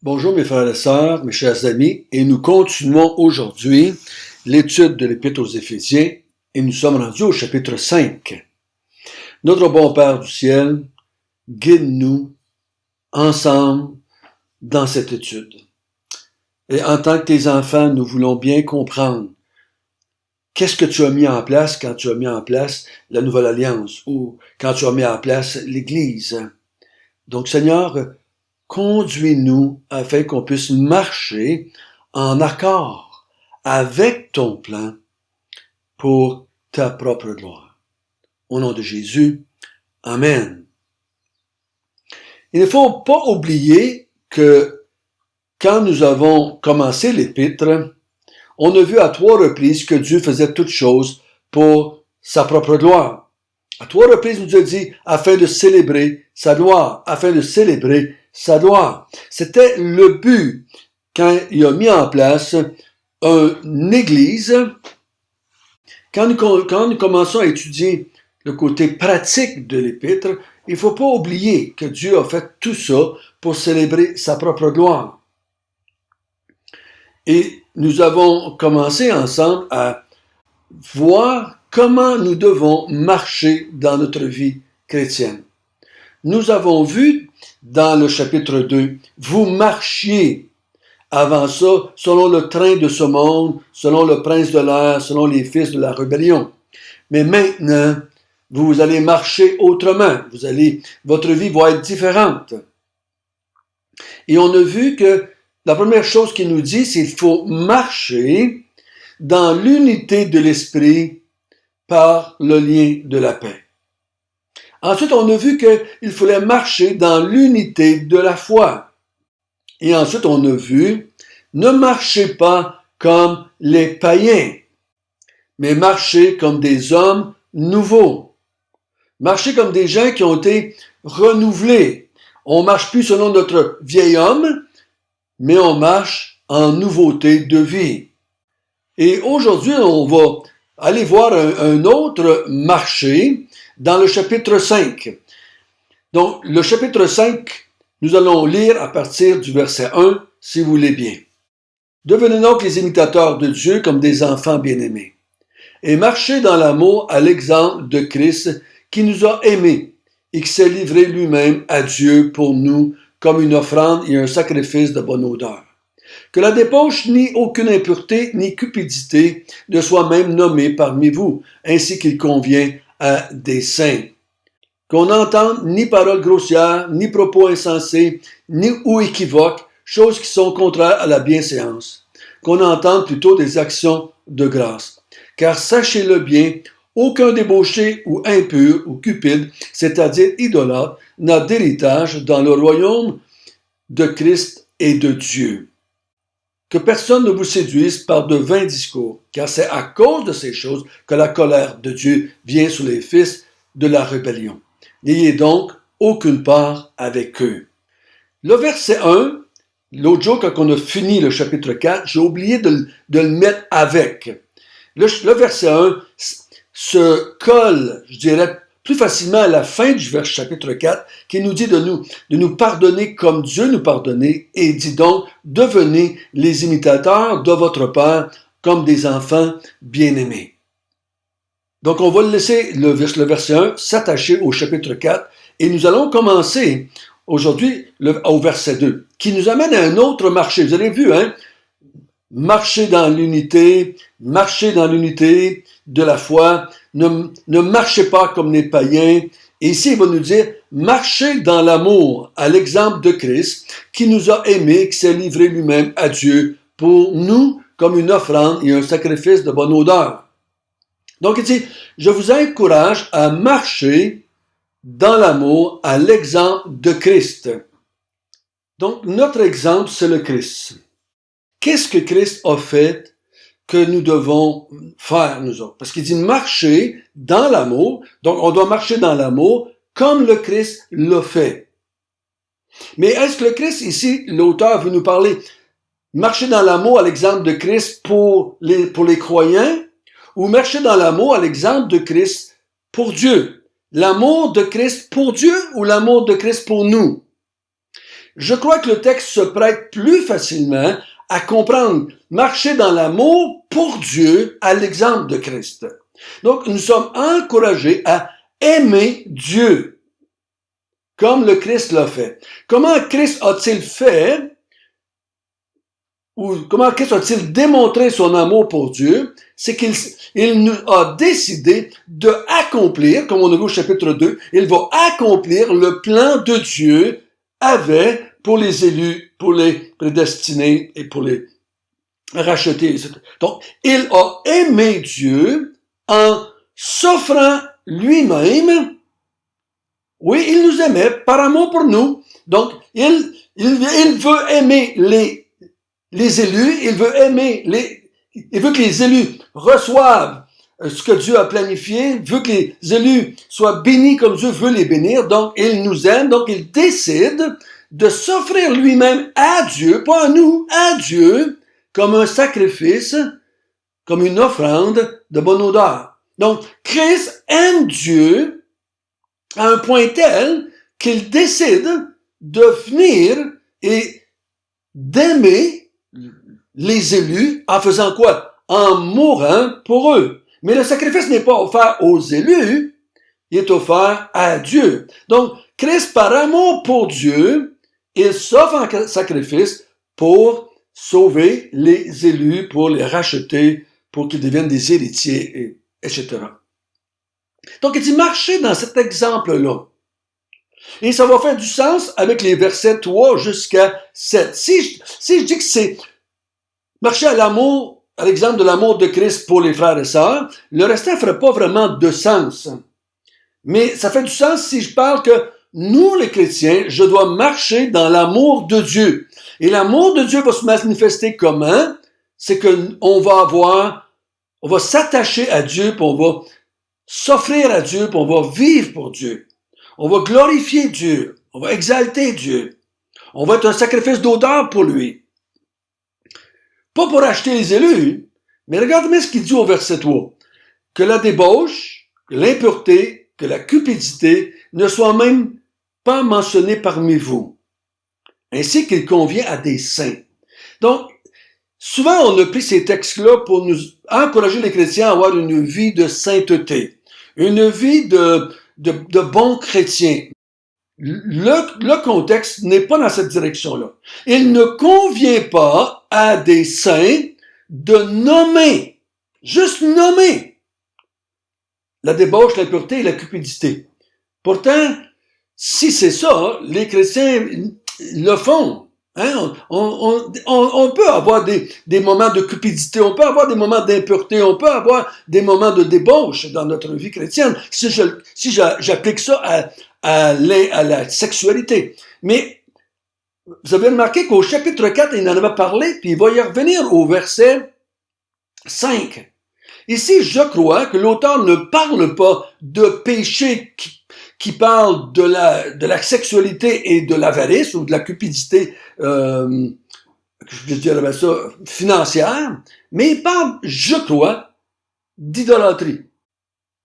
Bonjour mes frères et sœurs, mes chers amis, et nous continuons aujourd'hui l'étude de l'Épître aux Éphésiens et nous sommes rendus au chapitre 5. Notre bon Père du ciel, guide-nous ensemble dans cette étude. Et en tant que tes enfants, nous voulons bien comprendre qu'est-ce que tu as mis en place quand tu as mis en place la Nouvelle Alliance ou quand tu as mis en place l'Église. Donc Seigneur, conduis-nous afin qu'on puisse marcher en accord avec ton plan pour ta propre gloire. Au nom de Jésus, Amen. Il ne faut pas oublier que quand nous avons commencé l'Épître, on a vu à 3 reprises que Dieu faisait toutes choses pour sa propre gloire. À 3 reprises, il nous a dit afin de célébrer sa gloire, afin de célébrer sa gloire. C'était le but quand il a mis en place une église. Quand nous commençons à étudier le côté pratique de l'Épître, il ne faut pas oublier que Dieu a fait tout ça pour célébrer sa propre gloire. Et nous avons commencé ensemble à voir comment nous devons marcher dans notre vie chrétienne. Nous avons vu dans le chapitre 2, vous marchiez avant ça selon le train de ce monde, selon le prince de l'air, selon les fils de la rébellion. Mais maintenant, vous allez marcher autrement. Votre vie va être différente. Et on a vu que la première chose qu'il nous dit, c'est qu'il faut marcher dans l'unité de l'esprit par le lien de la paix. Ensuite, on a vu qu'il fallait marcher dans l'unité de la foi. Et ensuite, on a vu, ne marchez pas comme les païens, mais marchez comme des hommes nouveaux. Marchez comme des gens qui ont été renouvelés. On marche plus selon notre vieil homme, mais on marche en nouveauté de vie. Et aujourd'hui, on va aller voir un autre marché dans le chapitre 5. Donc, le chapitre 5, nous allons lire à partir du verset 1, si vous voulez bien. Devenez donc les imitateurs de Dieu comme des enfants bien-aimés, et marchez dans l'amour à l'exemple de Christ qui nous a aimés et qui s'est livré lui-même à Dieu pour nous comme une offrande et un sacrifice de bonne odeur. Que la débauche ni aucune impureté ni cupidité ne soit même nommée parmi vous, ainsi qu'il convient à des saints. Qu'on n'entende ni paroles grossières, ni propos insensés, ni ou équivoques, choses qui sont contraires à la bienséance. Qu'on entende plutôt des actions de grâce. Car sachez-le bien, aucun débauché ou impur ou cupide, c'est-à-dire idolâtre, n'a d'héritage dans le royaume de Christ et de Dieu. Que personne ne vous séduise par de vains discours, car c'est à cause de ces choses que la colère de Dieu vient sur les fils de la rébellion. N'ayez donc aucune part avec eux. Le verset 1, l'autre jour quand on a fini le chapitre 4, j'ai oublié de le mettre avec. Le verset 1 se colle, je dirais, plus facilement à la fin du chapitre 4, qui nous dit de nous pardonner comme Dieu nous pardonnait, et dit donc, devenez les imitateurs de votre Père comme des enfants bien-aimés. Donc on va laisser le verset 1 s'attacher au chapitre 4, et nous allons commencer aujourd'hui au verset 2, qui nous amène à un autre marché. Vous avez vu, hein? Marcher dans l'unité de la foi, ne marchez pas comme les païens. Et ici, il va nous dire, marchez dans l'amour, à l'exemple de Christ, qui nous a aimés, qui s'est livré lui-même à Dieu pour nous comme une offrande et un sacrifice de bonne odeur. Donc, il dit, je vous encourage à marcher dans l'amour, à l'exemple de Christ. Donc, notre exemple, c'est le Christ. Qu'est-ce que Christ a fait que nous devons faire, nous autres? Parce qu'il dit marcher dans l'amour. Donc, on doit marcher dans l'amour comme le Christ l'a fait. Mais est-ce que le Christ, ici, l'auteur veut nous parler marcher dans l'amour à l'exemple de Christ pour les croyants ou marcher dans l'amour à l'exemple de Christ pour Dieu? L'amour de Christ pour Dieu ou l'amour de Christ pour nous? je crois que le texte se prête plus facilement à comprendre, marcher dans l'amour pour Dieu à l'exemple de Christ. Donc, nous sommes encouragés à aimer Dieu, comme le Christ l'a fait. Comment Christ a-t-il fait, ou comment Christ a-t-il démontré son amour pour Dieu? C'est qu'il nous a décidé de accomplir, comme on a vu au chapitre 2, il va accomplir le plan de Dieu avait pour les élus, pour les prédestinés et pour les rachetés. Donc, il a aimé Dieu en s'offrant lui-même. Oui, il nous aimait par amour pour nous. Donc, il veut aimer les élus, il veut que les élus reçoivent ce que Dieu a planifié, veut que les élus soient bénis comme Dieu veut les bénir. Donc, il nous aime, donc il décide de s'offrir lui-même à Dieu, pas à nous, à Dieu, comme un sacrifice, comme une offrande de bonne odeur. Donc, Christ aime Dieu à un point tel qu'il décide de venir et d'aimer les élus en faisant quoi? En mourant pour eux. Mais le sacrifice n'est pas offert aux élus, il est offert à Dieu. Donc, Christ, par amour pour Dieu, il s'offre en sacrifice pour sauver les élus, pour les racheter, pour qu'ils deviennent des héritiers, etc. Donc, il dit marcher dans cet exemple-là. Et ça va faire du sens avec les versets 3 jusqu'à 7. Si je dis que c'est marcher à l'amour, à l'exemple de l'amour de Christ pour les frères et sœurs, le restant ne ferait pas vraiment de sens. Mais ça fait du sens si je parle que nous, les chrétiens, je dois marcher dans l'amour de Dieu. Et l'amour de Dieu va se manifester comment? C'est qu'on va s'attacher à Dieu, puis on va s'offrir à Dieu, puis on va vivre pour Dieu. On va glorifier Dieu. On va exalter Dieu. On va être un sacrifice d'odeur pour lui. Pas pour acheter les élus, mais regardez ce qu'il dit au verset 3. Que la débauche, que l'impureté, que la cupidité ne soient même pas mentionnées parmi vous, ainsi qu'il convient à des saints. Donc, souvent on a pris ces textes-là pour nous encourager les chrétiens à avoir une vie de sainteté, une vie de bons chrétiens. Le contexte n'est pas dans cette direction-là. Il ne convient pas à des saints de nommer, juste nommer, la débauche, l'impureté et la cupidité. Pourtant, si c'est ça, les chrétiens le font. Hein? On peut avoir des moments de cupidité, on peut avoir des moments d'impureté, on peut avoir des moments de débauche dans notre vie chrétienne, si j'applique ça à la sexualité. Mais vous avez remarqué qu'au chapitre 4, il en avait parlé, puis il va y revenir au verset 5. Ici, je crois que l'auteur ne parle pas de péché qui parle de la sexualité et de l'avarice ou de la cupidité, je dirais ça, financière, mais il parle, je crois, d'idolâtrie.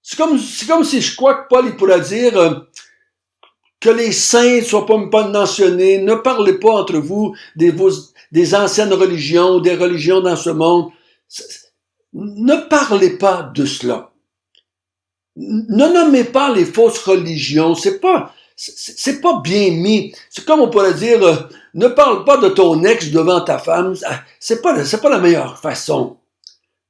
C'est comme si je crois que Paul il pourrait dire que les saints ne soient pas mentionnés, ne parlez pas entre vous des anciennes religions, des religions dans ce monde. Ne parlez pas de cela. Ne nommez pas les fausses religions. C'est pas bien mis. C'est comme on pourrait dire, ne parle pas de ton ex devant ta femme. C'est pas la meilleure façon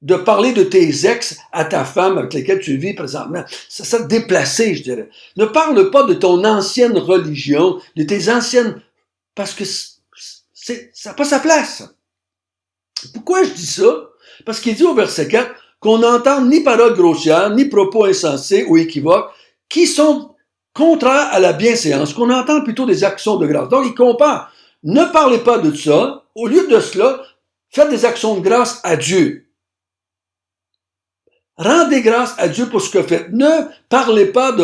de parler de tes ex à ta femme avec laquelle tu vis présentement. C'est déplacé, je dirais. Ne parle pas de ton ancienne religion, de tes anciennes, parce que ça n'a pas sa place. Pourquoi je dis ça? Parce qu'il dit au verset 4 qu'on n'entend ni paroles grossières, ni propos insensés ou équivoques qui sont contraires à la bienséance, qu'on entend plutôt des actions de grâce. Donc, il compare. Ne parlez pas de ça. Au lieu de cela, faites des actions de grâce à Dieu. Rendez grâce à Dieu pour ce que vous faites. Ne parlez pas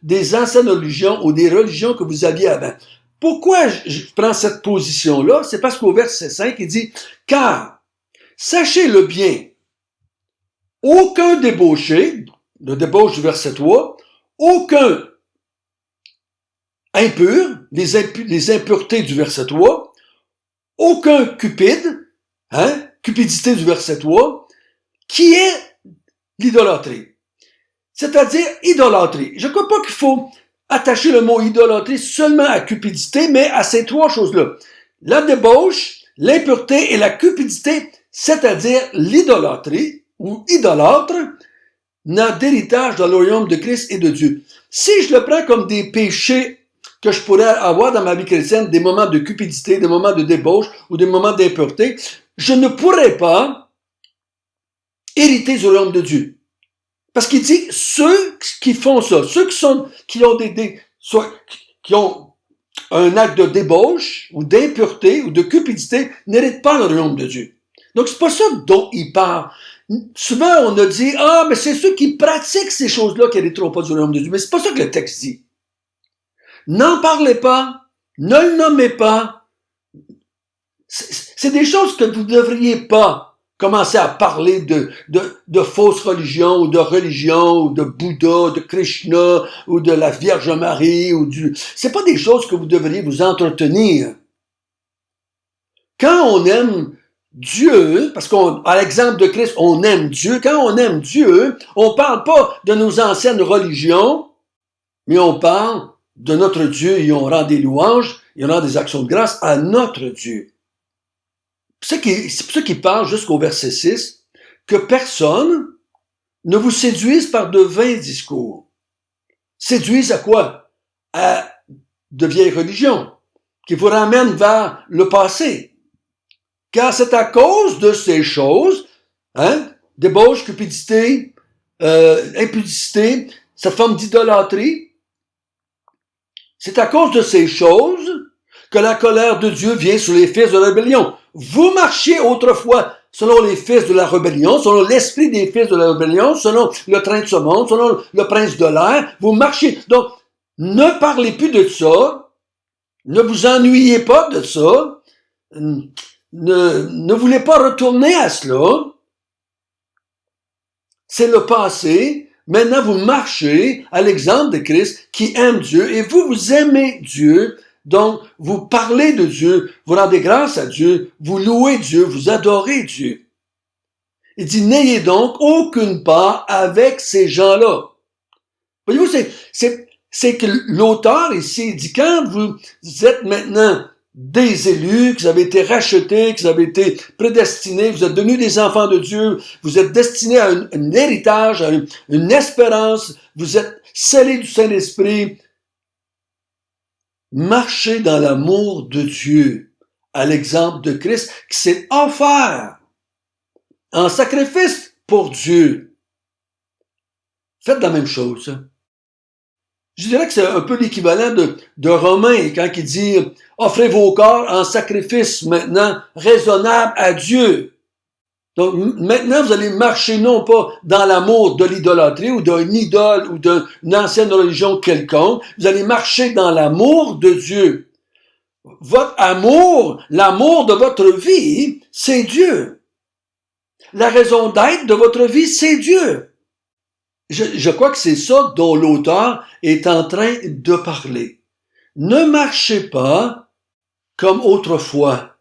des anciennes religions ou des religions que vous aviez avant. Pourquoi je prends cette position-là? C'est parce qu'au verset 5, il dit « Car, sachez-le bien, aucun débauché, le débauche du verset 3, aucun impur, les impuretés du verset 3, aucun cupide, cupidité du verset 3, qui est l'idolâtrie. C'est-à-dire idolâtrie. Je ne crois pas qu'il faut attacher le mot idolâtrie seulement à cupidité, mais à ces trois choses-là. La débauche, l'impureté et la cupidité, c'est-à-dire l'idolâtrie ou idolâtre, n'a d'héritage dans le royaume de Christ et de Dieu. Si je le prends comme des péchés que je pourrais avoir dans ma vie chrétienne, des moments de cupidité, des moments de débauche ou des moments d'impureté, je ne pourrais pas hériter du royaume de Dieu. Parce qu'il dit, ceux qui font ça, ceux qui ont un acte de débauche, ou d'impureté, ou de cupidité, n'héritent pas le royaume de Dieu. Donc, c'est pas ça dont il parle. Souvent, on a dit, mais c'est ceux qui pratiquent ces choses-là qui n'hériteront pas du royaume de Dieu. Mais c'est pas ça que le texte dit. N'en parlez pas, ne le nommez pas. C'est des choses que vous ne devriez pas commencer à parler de fausses religions, ou de Bouddha, de Krishna, ou de la Vierge Marie, c'est pas des choses que vous devriez vous entretenir. Quand on aime Dieu, parce qu'à l'exemple de Christ, on aime Dieu, quand on aime Dieu, on parle pas de nos anciennes religions, mais on parle de notre Dieu et on rend des louanges, et on rend des actions de grâce à notre Dieu. C'est pour ça qu'il parle jusqu'au verset 6, que personne ne vous séduise par de vains discours. Séduise à quoi? À de vieilles religions, qui vous ramènent vers le passé. Car c'est à cause de ces choses, débauche, cupidité, impudicité, cette forme d'idolâtrie, c'est à cause de ces choses que la colère de Dieu vient sur les fils de la rébellion. Vous marchiez autrefois selon les fils de la rébellion, selon l'esprit des fils de la rébellion, selon le train de ce monde, selon le prince de l'air. Vous marchiez. Donc, ne parlez plus de ça. Ne vous ennuyez pas de ça. Ne voulez pas retourner à cela. C'est le passé. Maintenant, vous marchez à l'exemple de Christ qui aime Dieu et vous aimez Dieu. Donc, vous parlez de Dieu, vous rendez grâce à Dieu, vous louez Dieu, vous adorez Dieu. Il dit, n'ayez donc aucune part avec ces gens-là. Voyez-vous, c'est que l'auteur ici, il dit, quand vous êtes maintenant des élus, que vous avez été rachetés, que vous avez été prédestinés, vous êtes devenus des enfants de Dieu, vous êtes destinés à un héritage, à une espérance, vous êtes scellés du Saint-Esprit, marchez dans l'amour de Dieu, à l'exemple de Christ qui s'est offert en sacrifice pour Dieu. Faites la même chose. Je dirais que c'est un peu l'équivalent de Romains quand il dit « Offrez vos corps en sacrifice maintenant raisonnable à Dieu ». Donc maintenant, vous allez marcher non pas dans l'amour de l'idolâtrie ou d'un idole ou d'une ancienne religion quelconque, vous allez marcher dans l'amour de Dieu. Votre amour, l'amour de votre vie, c'est Dieu. La raison d'être de votre vie, c'est Dieu. Je crois que c'est ça dont l'auteur est en train de parler. Ne marchez pas comme autrefois.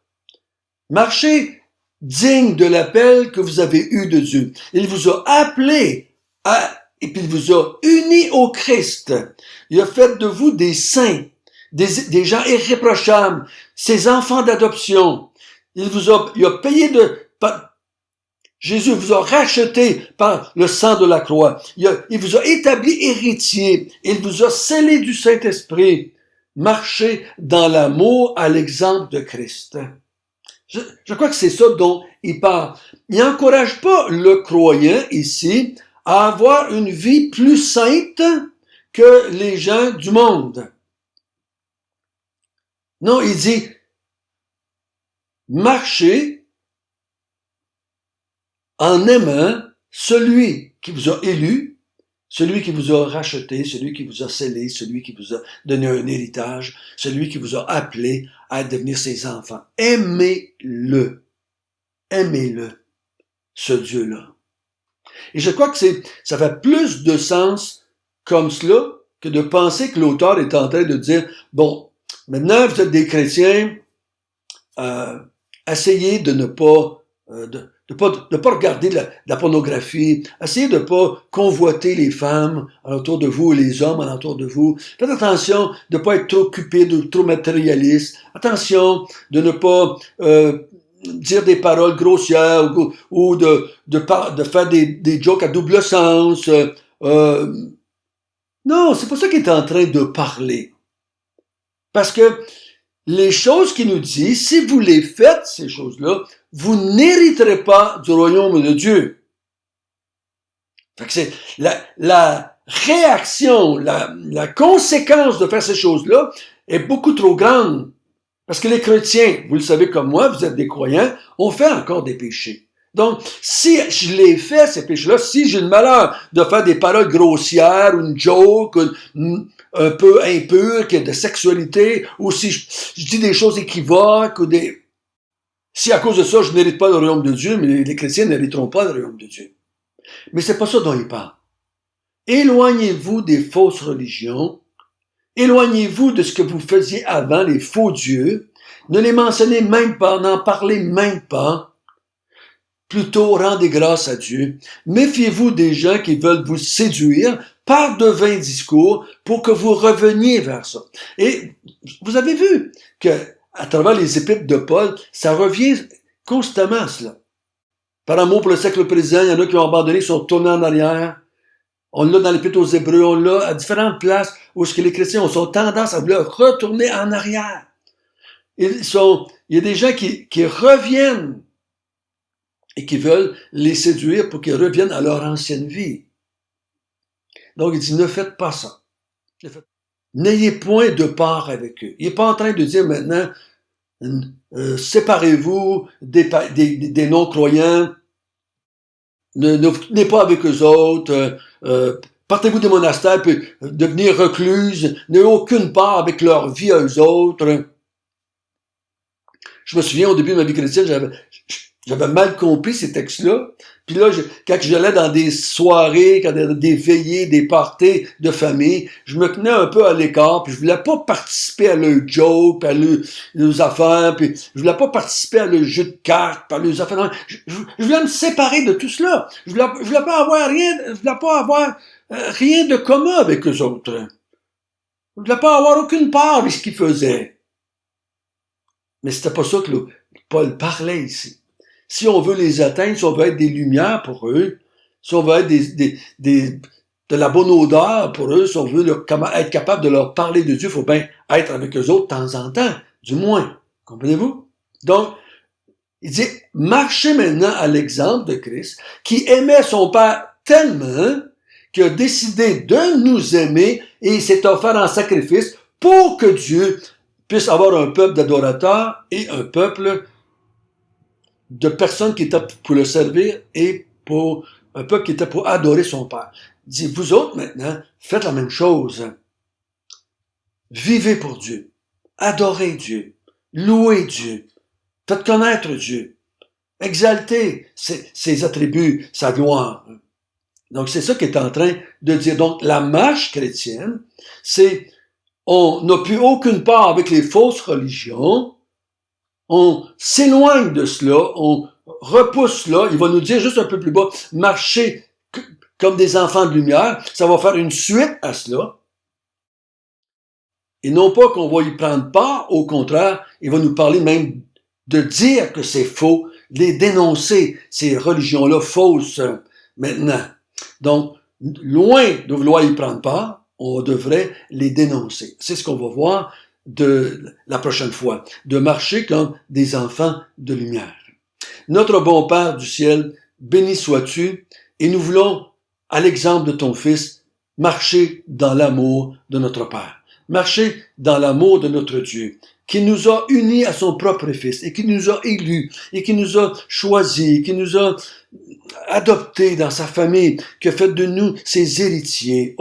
Marchez digne de l'appel que vous avez eu de Dieu. Il vous a appelé et puis il vous a unis au Christ. Il a fait de vous des saints, des gens irréprochables, ses enfants d'adoption. Il a payé Jésus vous a racheté par le sang de la croix. Il vous a établi héritier. Il vous a scellé du Saint-Esprit. Marchez dans l'amour à l'exemple de Christ. Je crois que c'est ça dont il parle. Il n'encourage pas le croyant ici à avoir une vie plus sainte que les gens du monde. Non, il dit, marchez en aimant celui qui vous a élu, celui qui vous a racheté, celui qui vous a scellé, celui qui vous a donné un héritage, celui qui vous a appelé à devenir ses enfants. Aimez-le. Aimez-le, ce Dieu-là. Et je crois que ça fait plus de sens comme cela que de penser que l'auteur est en train de dire, bon, Maintenant, vous êtes des chrétiens, essayez de ne pas, de pas regarder de la pornographie, essayez de ne pas convoiter les femmes alentour de vous, les hommes alentour de vous. Faites attention de ne pas être trop cupide, trop matérialiste. Attention de ne pas dire des paroles grossières ou de faire des jokes à double sens. Non, c'est pas ça qu'il est en train de parler. Parce que les choses qu'il nous dit, si vous les faites, ces choses-là, vous n'hériterez pas du royaume de Dieu. Fait que c'est la réaction, la conséquence de faire ces choses-là est beaucoup trop grande. Parce que les chrétiens, vous le savez comme moi, vous êtes des croyants, on fait encore des péchés. Donc, si je les fais, ces péchés-là, si j'ai le malheur de faire des paroles grossières, ou une joke, un peu impure, de sexualité, ou si je dis des choses équivoques, si à cause de ça, je n'hérite pas le royaume de Dieu, mais les chrétiens n'hériteront pas le royaume de Dieu. Mais c'est pas ça dont il parle. Éloignez-vous des fausses religions, éloignez-vous de ce que vous faisiez avant, les faux dieux, ne les mentionnez même pas, n'en parlez même pas. Plutôt, rendez grâce à Dieu. Méfiez-vous des gens qui veulent vous séduire par de vains discours pour que vous reveniez vers ça. Et vous avez vu que à travers les épîtres de Paul, ça revient constamment, cela. Par amour pour le siècle présent, il y en a qui ont abandonné, qui sont tournés en arrière. On l'a dans l'Épître aux Hébreux, on l'a à différentes places où les chrétiens ont tendance à vouloir retourner en arrière. Il y a des gens qui reviennent et qui veulent les séduire pour qu'ils reviennent à leur ancienne vie. Donc, il dit, ne faites pas ça. N'ayez point de part avec eux. Il n'est pas en train de dire maintenant, séparez-vous des non-croyants, ne venez pas avec eux autres, partez-vous des monastères, puis devenir recluses, n'ayez aucune part avec leur vie à eux autres. Je me souviens, au début de ma vie chrétienne, j'avais mal compris ces textes-là. Puis là, quand j'allais dans des soirées, des veillées, des parties de famille, je me tenais un peu à l'écart, puis je voulais pas participer à leurs jokes, à leurs affaires, puis je voulais pas participer à leurs jeux de cartes, à leurs affaires. Je voulais me séparer de tout cela. Je voulais pas avoir rien de commun avec eux autres. Je voulais pas avoir aucune part de ce qu'ils faisaient. Mais c'était pas ça que Paul parlait ici. Si on veut les atteindre, si on veut être des lumières pour eux, si on veut être de la bonne odeur pour eux, si on veut être capable de leur parler de Dieu, il faut bien être avec eux autres de temps en temps, du moins. Comprenez-vous? Donc, il dit, marchez maintenant à l'exemple de Christ, qui aimait son Père tellement qu'il a décidé de nous aimer et il s'est offert en sacrifice pour que Dieu puisse avoir un peuple d'adorateurs et un peuple de personnes qui étaient pour le servir et pour un peuple qui était pour adorer son Père. Il dit, vous autres maintenant, faites la même chose. Vivez pour Dieu. Adorez Dieu. Louez Dieu. Faites connaître Dieu. Exaltez ses attributs, sa gloire. Donc, c'est ça qu'il est en train de dire. Donc, la marche chrétienne, c'est on n'a plus aucune part avec les fausses religions. On s'éloigne de cela, on repousse cela. Il va nous dire juste un peu plus bas, marchez comme des enfants de lumière. Ça va faire une suite à cela. Et non pas qu'on va y prendre part, au contraire, il va nous parler même de dire que c'est faux, les dénoncer, ces religions-là fausses maintenant. Donc, loin de vouloir y prendre part, on devrait les dénoncer. C'est ce qu'on va voir de la prochaine fois, de marcher comme des enfants de lumière. Notre bon Père du ciel, béni sois-tu, et nous voulons, à l'exemple de ton Fils, marcher dans l'amour de notre Père, marcher dans l'amour de notre Dieu, qui nous a unis à son propre Fils, et qui nous a élus, et qui nous a choisis, qui nous a adoptés dans sa famille, qui a fait de nous ses héritiers,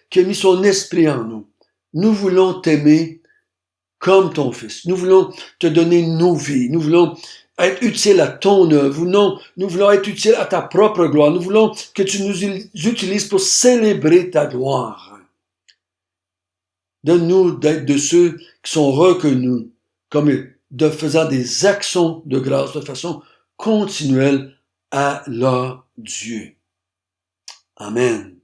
qui a mis son esprit en nous. Nous voulons t'aimer comme ton Fils. Nous voulons te donner nos vies. Nous voulons être utiles à ton œuvre. Nous voulons être utiles à ta propre gloire. Nous voulons que tu nous utilises pour célébrer ta gloire. Donne-nous d'être de ceux qui sont reconnus comme de faisant des actions de grâce de façon continuelle à leur Dieu. Amen.